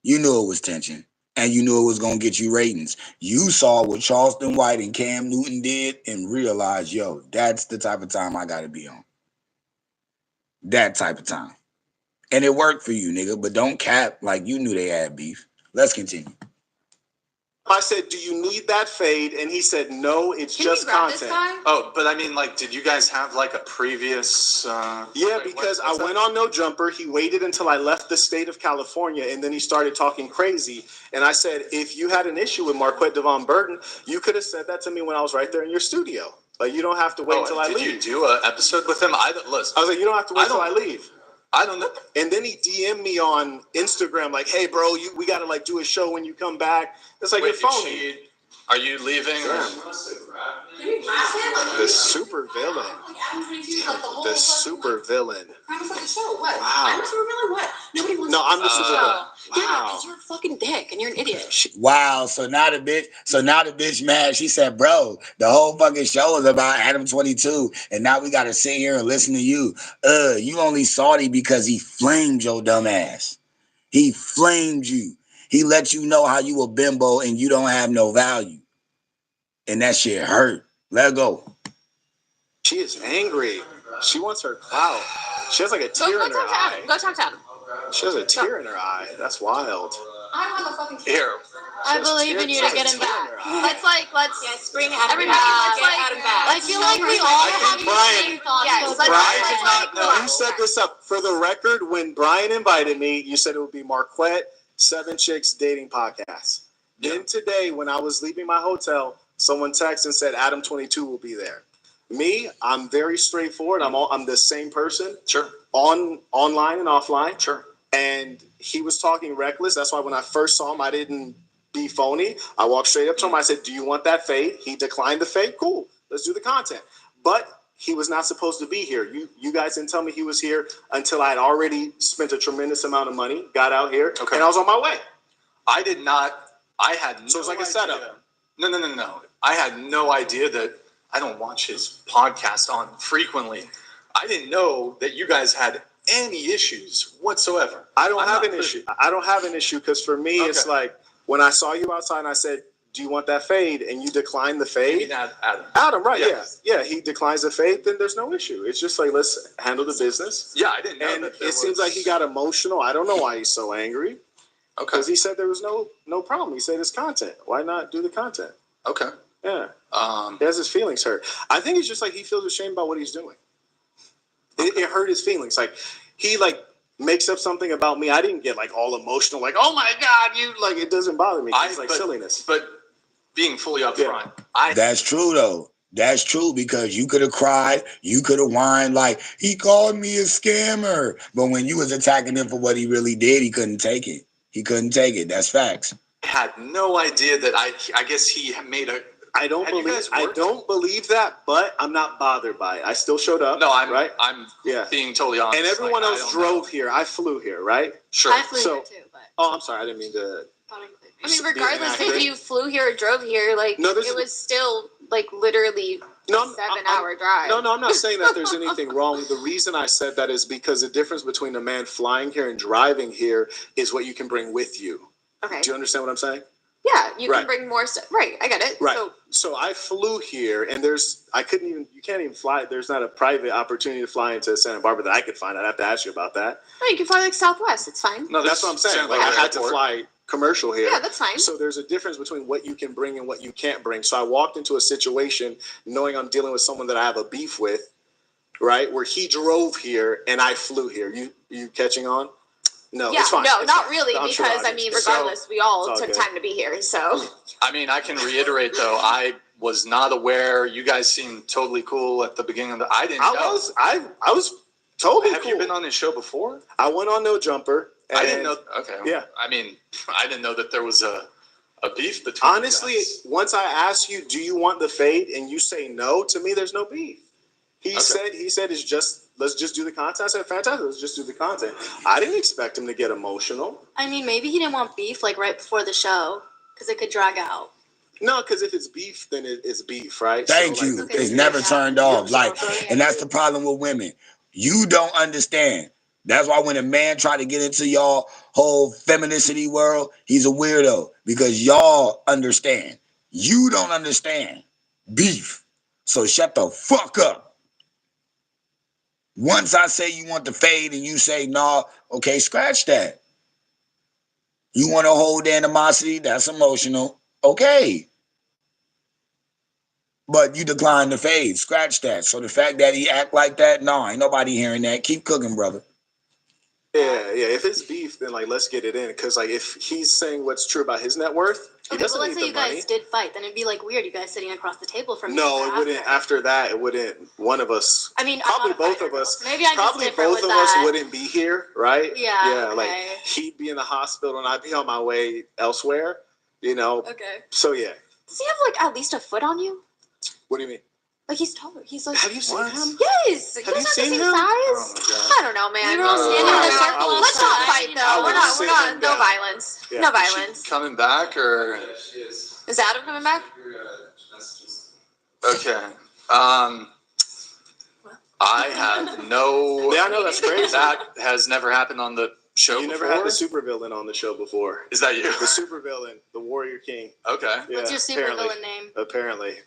You knew it was tension, and you knew it was going to get you ratings. You saw what Charleston White and Cam Newton did and realized, yo, that's the type of time I got to be on. That type of time. And it worked for you, nigga, but don't cap like you knew they had beef. Let's continue. I said, do you need that fade? And he said, no, it's just content. Oh, but I mean, like, did you guys have like a previous? Because I went on No Jumper. He waited until I left the state of California, and then he started talking crazy. And I said, if you had an issue with Marquette Devon Burton, you could have said that to me when I was right there in your studio. Like, you don't have to wait until I leave. Did you do an episode with him? I was like, you don't have to wait until I leave. I don't know. And then he DM'd me on Instagram like, hey, bro, we got to like do a show when you come back. It's like, your phone. Are you leaving? The super villain. The super villain. Wow. Nobody wants No, I'm the super villain. Yeah, because you're a fucking dick and you're an idiot. Wow. So now the bitch mad. She said, bro, the whole fucking show is about Adam 22. And now we got to sit here and listen to you. You only salty because he flamed your dumb ass. He flamed you. He let you know how you a bimbo and you don't have no value. And that shit hurt. Let go. She is angry. She wants her clout. She has like a tear in her eye. Go talk to Adam. She has a tear in her eye. That's wild. I want the fucking here. I believe in you to get him back. Let's bring Adam everybody. Adam back. I feel like we all have the same thoughts. Yes, Brian did not know. You set this up for the record. When Brian invited me, you said it would be Marquette 7 Chicks Dating Podcast. Then today, when I was leaving my hotel, someone texted and said Adam 22 will be there. Me, I'm very straightforward. I'm the same person. Sure. Online and offline. Sure. And he was talking reckless. That's why when I first saw him, I didn't be phony. I walked straight up to him. I said, do you want that fade? He declined the fade. Cool. Let's do the content. But he was not supposed to be here. You guys didn't tell me he was here until I had already spent a tremendous amount of money, got out here, and I was on my way. I did not. I had no So it's like a setup. No. I had no idea that I don't watch his podcast on frequently. I didn't know that you guys had any issues whatsoever. I don't have an issue. I don't have an issue because for me, it's like when I saw you outside and I said, do you want that fade? And you declined the fade. You mean Adam. Adam, right, yeah. He declines the fade, then there's no issue. It's just like, let's handle the business. Yeah, I didn't know and that it seems like he got emotional. I don't know why he's so angry. Okay. Because he said there was no problem. He said it's content. Why not do the content? Okay. Yeah. He has his feelings hurt. I think it's just like he feels ashamed about what he's doing. It hurt his feelings. Like he makes up something about me. I didn't get like all emotional, like, oh my God, you like it doesn't bother me. It's like silliness. But being fully upfront, That's true though. That's true because you could have cried, you could have whined like he called me a scammer. But when you was attacking him for what he really did, he couldn't take it. He couldn't take it. That's facts. I had no idea that I guess he made a. I don't believe that, but I'm not bothered by it. I still showed up. No, I'm being totally honest. And everyone else drove here. I flew here, right? Sure. I flew here too, but. Oh, I'm sorry. I didn't mean to. I mean, regardless if you flew here or drove here, like it was still like literally a 7-hour drive. No, I'm not saying that there's anything wrong. The reason I said that is because the difference between a man flying here and driving here is what you can bring with you. Okay. Do you understand what I'm saying? Yeah, you can bring more stuff. Right, I get it. Right. So I flew here, and you can't even fly. There's not a private opportunity to fly into Santa Barbara that I could find. I'd have to ask you about that. No, you can fly like Southwest. It's fine. No, that's what I'm saying. Like I had to fly commercial here. Yeah, that's fine. So there's a difference between what you can bring and what you can't bring. So I walked into a situation knowing I'm dealing with someone that I have a beef with, right? Where he drove here and I flew here. You catching on? No, yeah, it's fine. No, it's not fine. really, because I mean, regardless, we all took time to be here. So I mean, I can reiterate though, I was not aware. You guys seemed totally cool at the beginning of I didn't know. I was totally Have cool. you been on this show before? I went on No Jumper. I didn't know. Okay. Yeah. I mean, I didn't know that there was a beef between. Honestly, once I ask you, do you want the fade, and you say no, to me, there's no beef. He said it's just let's just do the content. I said fantastic, let's just do the content. I didn't expect him to get emotional. I mean, maybe he didn't want beef like right before the show because it could drag out. No, because if it's beef, then it's beef, right? Thank you. Okay, it's never turned off. And that's the problem with women. You don't understand. That's why when a man try to get into y'all whole femininity world, he's a weirdo because y'all understand. You don't understand beef. So shut the fuck up. Once I say you want the fade and you say, nah, okay, scratch that. You want to hold the animosity? That's emotional. Okay. But you declined the fade. Scratch that. So the fact that he act like that, no, ain't nobody hearing that. Keep cooking, brother. Yeah. If it's beef, then like let's get it in. Because like if he's saying what's true about his net worth, he doesn't need the money. Let's say you guys did fight, then it'd be like weird. You guys sitting across the table from No, it wouldn't. After that, it wouldn't. One of us. I mean, probably both of us. Maybe I'm probably just different both with of us that. wouldn't be here, right? Yeah. Yeah. Like he'd be in the hospital and I'd be on my way elsewhere. You know. Okay. So yeah. Does he have like at least a foot on you? What do you mean? Like he's taller. He's like. Have you seen him? Yes. Have you seen him? Size? I don't know, man. We're all standing in a circle. Let's not fight though. We're not. No violence. Yeah. No violence. Coming back or? Is Adam coming back? Okay. I have no. Yeah, I know that's crazy. That has never happened on the show. You never had the supervillain on the show before. Is that you? The supervillain, the Warrior King. Okay. Yeah, What's your supervillain name? Apparently,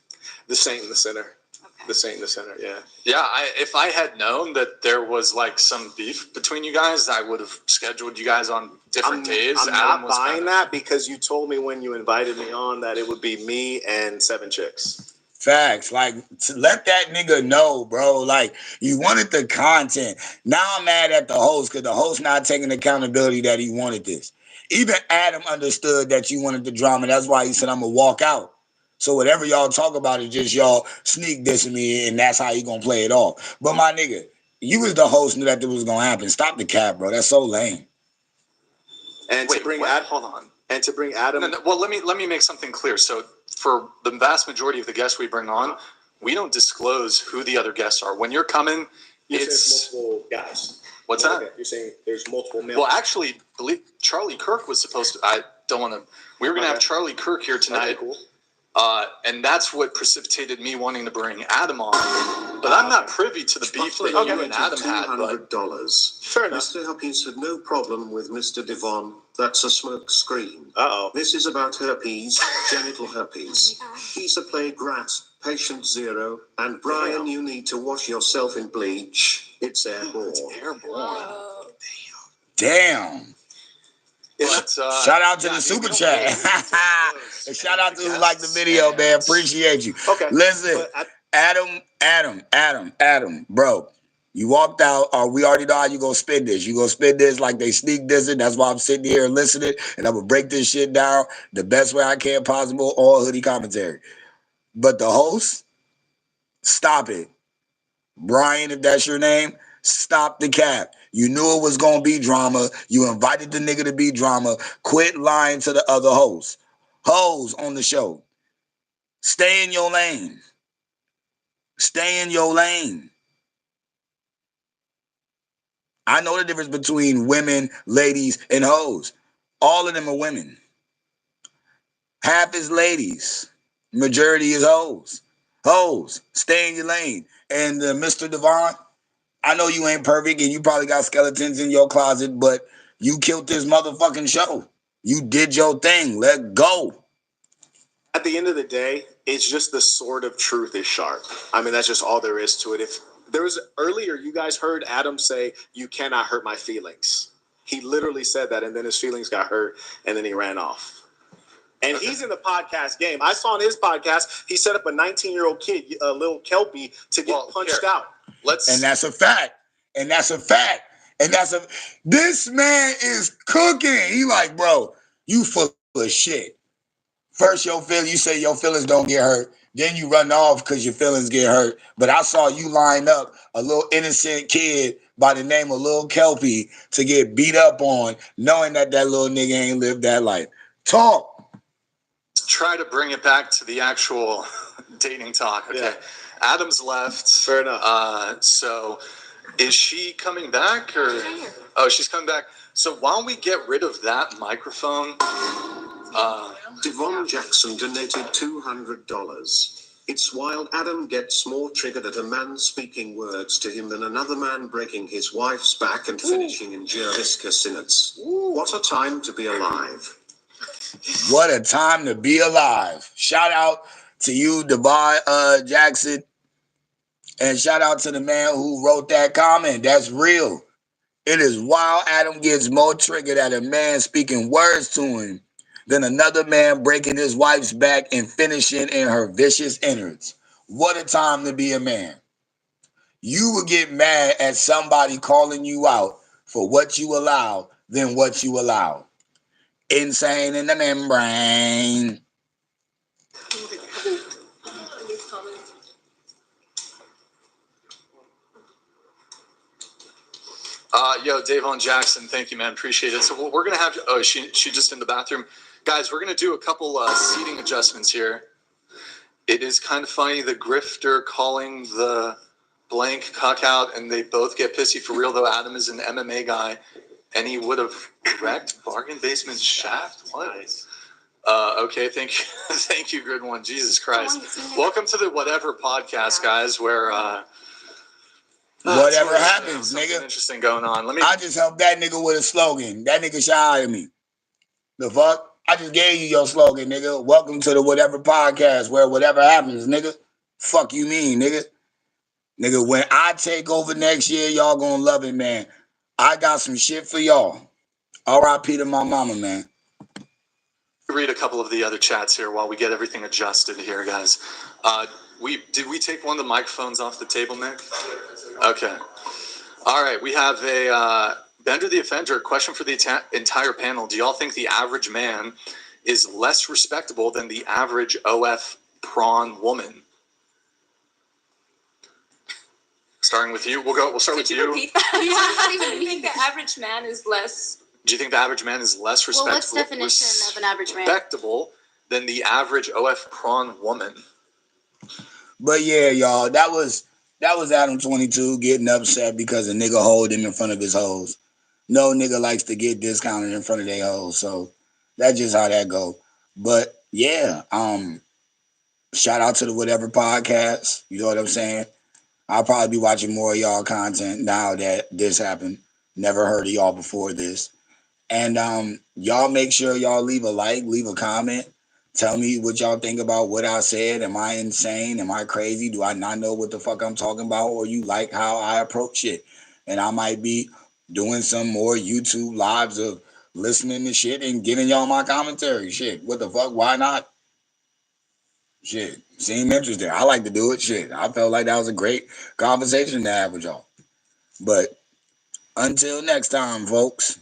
the Saint in the Center. Okay. The Saint in the Center. Yeah. Yeah. If I had known that there was like some beef between you guys, I would have scheduled you guys on different days. I'm not buying that because you told me when you invited me on that it would be me and 7 chicks. Facts. Like, let that nigga know, bro. Like, you wanted the content. Now I'm mad at the host because the host not taking accountability that he wanted this. Even Adam understood that you wanted the drama. That's why he said, I'm going to walk out. So whatever y'all talk about is just y'all sneak dissing me, and that's how you going to play it off. But my nigga, you was the host, knew that this was going to happen. Stop the cap, bro. That's so lame. And Wait, to bring hold on. And to bring Adam. No, well, let me make something clear. So for the vast majority of the guests we bring on, we don't disclose who the other guests are. When you're coming, it's multiple guys. What's that? You're saying there's multiple males. Well, actually, Charlie Kirk was supposed to. I don't want to. We were going to have Charlie Kirk here tonight. Okay, cool. And that's what precipitated me wanting to bring Adam on. But I'm not privy to the beef that you and Adam had. $200. Fair enough. Mr. Huppies had no problem with Mr. Devon. That's a smoke screen. Uh-oh. This is about herpes, genital herpes. He's a plague rat, patient 0. And Brian, you need to wash yourself in bleach. It's airborne. It's airborne. Damn. But, shout out to the super chat. And shout out to who liked the video, man. Appreciate you. Okay. Listen, Adam, bro. You walked out. We already know how you gonna spin this. You gonna spin this like they sneak dissing. That's why I'm sitting here and listening, and I'm gonna break this shit down the best way I can possible. All hoodie commentary. But the host, stop it. Brian, if that's your name, stop the cap. You knew it was gonna be drama. You invited the nigga to be drama. Quit lying to the other hosts. Hoes on the show. Stay in your lane. Stay in your lane. I know the difference between women, ladies, and hoes. All of them are women. Half is ladies. Majority is hoes. Hoes, stay in your lane. And Mr. Devon, I know you ain't perfect and you probably got skeletons in your closet, but you killed this motherfucking show. You did your thing. Let go. At the end of the day, it's just the sword of truth is sharp. I mean, that's just all there is to it. If there was earlier, you guys heard Adam say, "You cannot hurt my feelings." He literally said that, and then his feelings got hurt, and then he ran off. And he's in the podcast game. I saw on his podcast, he set up a 19-year-old kid, a little Kelpie, to get punched out. And that's a fact. And that's a fact. And this man is cooking. He like, bro, you full of shit. First, you say your feelings don't get hurt. Then you run off because your feelings get hurt. But I saw you line up a little innocent kid by the name of Lil Kelpie to get beat up on, knowing that little nigga ain't lived that life. Talk. Try to bring it back to the actual dating talk. Okay. Yeah. Adam's left. Fair enough. So is she coming back or? Oh, she's coming back. So while we get rid of that microphone. Devon Jackson donated $200. It's wild Adam gets more triggered at a man speaking words to him than another man breaking his wife's back and finishing in Jeriska synods. What a time to be alive. What a time to be alive. Shout out to you, Devon Jackson. And shout out to the man who wrote that comment. That's real. It is wild Adam gets more triggered at a man speaking words to him than another man breaking his wife's back and finishing in her vicious innards. What a time to be a man. You would get mad at somebody calling you out for what you allow than what you allow. Insane in the membrane. Yo, Davon Jackson, thank you, man. Appreciate it. So we're gonna have. Oh, she just in the bathroom, guys. We're gonna do a couple seating adjustments here. It is kind of funny, the grifter calling the blank cuck out, and they both get pissy for real. Though Adam is an MMA guy, and he would have wrecked Bargain Basement Shaft. What? Okay, thank you, thank you, good one. Jesus Christ. Welcome to the Whatever podcast, guys. Where whatever happens, nigga. Interesting going on. I just helped that nigga with a slogan. That nigga shy of me. The fuck? I just gave you your slogan, nigga. Welcome to the Whatever podcast, where whatever happens, nigga. Fuck you mean, nigga. Nigga, when I take over next year, y'all gonna love it, man. I got some shit for y'all. R.I.P. to my mama, man. Read a couple of the other chats here while we get everything adjusted here, guys. Did we take one of the microphones off the table, Nick? Okay. All right. We have a Bender the Offender question for the entire panel. Do y'all think the average man is less respectable than the average OF prawn woman? Starting with you. We'll start with you. Repeat that? I don't think the average man is less. Do you think the average man is less respectable? Well, what's definition of an average man? Respectable than the average OF prawn woman. But yeah, y'all, that was Adam 22 getting upset because a nigga hold him in front of his hoes. No nigga likes to get discounted in front of their hoes, so that's just how that go. But yeah, shout out to the Whatever podcast. You know what I'm saying? I'll probably be watching more of y'all content now that this happened. Never heard of y'all before this. And y'all make sure y'all leave a like, leave a comment. Tell me what y'all think about what I said. Am I insane? Am I crazy? Do I not know what the fuck I'm talking about? Or you like how I approach it? And I might be doing some more YouTube lives of listening to shit and giving y'all my commentary. Shit, what the fuck? Why not? Shit, seem interesting. I like to do it. Shit, I felt like that was a great conversation to have with y'all. But until next time, folks.